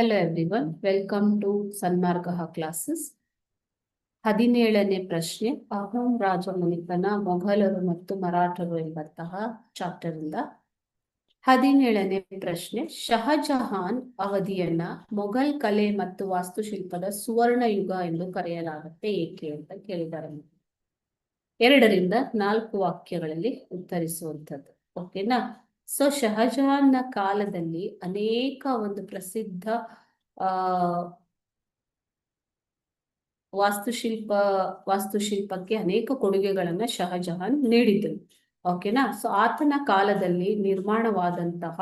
Hello everyone, welcome to Sanmargaha classes. 17ನೇ ಪ್ರಶ್ನೆ ಅಹೋಂ ರಾಜಮನೆತನ ಮೊಘಲರು ಮತ್ತು ಮರಾಠರು ಎಂಬಂತಹ ಚಾಪ್ಟರ್ ಇಂದ 17ನೇ ಪ್ರಶ್ನೆ ಶಹಜಹಾನ್ ಅವಧಿಯನ್ನ ಮೊಘಲ್ ಕಲೆ ಮತ್ತು ವಾಸ್ತುಶಿಲ್ಪದ ಸುವರ್ಣ ಯುಗ ಎಂದು ಕರೆಯಲಾಗುತ್ತೆ ಏಕೆ ಅಂತ ಕೇಳಿದ್ದಾರೆ. 2ರಿಂದ 4 ವಾಕ್ಯಗಳಲ್ಲಿ ಉತ್ತರಿಸುವಂಥದ್ದು. ಓಕೆನಾ? ಸೊ ಶಹಜಹಾನ್ನ ಕಾಲದಲ್ಲಿ ಅನೇಕ ಒಂದು ಪ್ರಸಿದ್ಧ ವಾಸ್ತುಶಿಲ್ಪಕ್ಕೆ ಅನೇಕ ಕೊಡುಗೆಗಳನ್ನ ಶಹಜಹಾನ್ ನೀಡಿದ್ರು. ಓಕೆನಾ? ಸೊ ಆತನ ಕಾಲದಲ್ಲಿ ನಿರ್ಮಾಣವಾದಂತಹ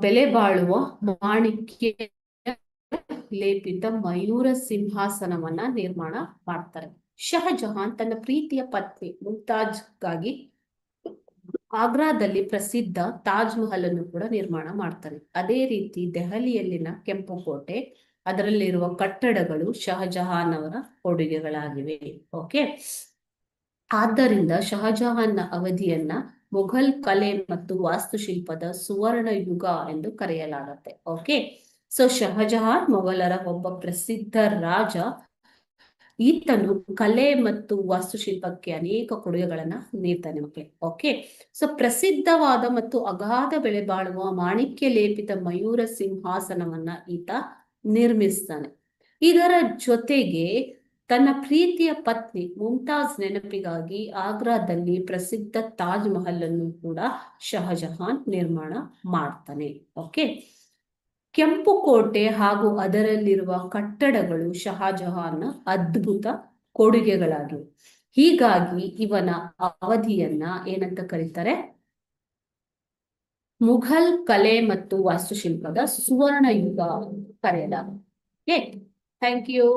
ಬೆಲೆ ಬಾಳುವ ಮಾಣಿಕ್ಯ ಲೇಪಿತ ಮಯೂರ ಸಿಂಹಾಸನವನ್ನ ನಿರ್ಮಾಣ ಮಾಡ್ತಾರೆ. ಶಹಜಹಾನ್ ತನ್ನ ಪ್ರೀತಿಯ ಪತ್ನಿ ಮುಮ್ತಾಜ್ಗಾಗಿ ಆಗ್ರಾದಲ್ಲಿ ಪ್ರಸಿದ್ಧ ತಾಜ್ ಮಹಲ್ ಅನ್ನು ಕೂಡ ನಿರ್ಮಾಣ ಮಾಡ್ತಾರೆ. ಅದೇ ರೀತಿ ದೆಹಲಿಯಲ್ಲಿನ ಕೆಂಪು ಕೋಟೆ, ಅದರಲ್ಲಿರುವ ಕಟ್ಟಡಗಳು ಶಹಜಹಾನ್ ಅವರ ಕೊಡುಗೆಗಳಾಗಿವೆ. ಓಕೆ, ಆದ್ದರಿಂದ ಶಹಜಹಾನ್ನ ಅವಧಿಯನ್ನ ಮೊಘಲ್ ಕಲೆ ಮತ್ತು ವಾಸ್ತುಶಿಲ್ಪದ ಸುವರ್ಣ ಯುಗ ಎಂದು ಕರೆಯಲಾಗುತ್ತೆ. ಓಕೆ, ಸೊ ಶಹಜಹಾನ್ ಮೊಘಲರ ಒಬ್ಬ ಪ್ರಸಿದ್ಧ ರಾಜ. ಈತನು ಕಲೆ ಮತ್ತು ವಾಸ್ತುಶಿಲ್ಪಕ್ಕೆ ಅನೇಕ ಕೊಡುಗೆಗಳನ್ನ ನೀಡ್ತಾನೆ ಮಕ್ಕಳೇ. ಓಕೆ, ಸೊ ಪ್ರಸಿದ್ಧವಾದ ಮತ್ತು ಅಗಾಧ ಬೆಲೆ ಬಾಳುವ ಮಾಣಿಕ್ಯ ಲೇಪಿತ ಮಯೂರ ಸಿಂಹಾಸನವನ್ನ ಈತ ನಿರ್ಮಿಸ್ತಾನೆ. ಇದರ ಜೊತೆಗೆ ತನ್ನ ಪ್ರೀತಿಯ ಪತ್ನಿ ಮುಮ್ತಾಜ್ ನೆನಪಿಗಾಗಿ ಆಗ್ರಾದಲ್ಲಿ ಪ್ರಸಿದ್ಧ ತಾಜ್ ಮಹಲ್ ಅನ್ನು ಕೂಡ ಶಹಜಹಾನ್ ನಿರ್ಮಾಣ ಮಾಡ್ತಾನೆ. ಓಕೆ, ಕೆಂಪು ಕೋಟೆ ಹಾಗೂ ಅದರಲ್ಲಿರುವ ಕಟ್ಟಡಗಳು ಶಹಜಹಾನ್ನ ಅದ್ಭುತ ಕೊಡುಗೆಗಳಾಗಿವೆ. ಹೀಗಾಗಿ ಇವನ ಅವಧಿಯನ್ನ ಏನಂತ ಕರೀತಾರೆ? ಮುಘಲ್ ಕಲೆ ಮತ್ತು ವಾಸ್ತುಶಿಲ್ಪದ ಸುವರ್ಣ ಯುಗ ಕರೆಯಲಾಗುತ್ತೆ. Thank you.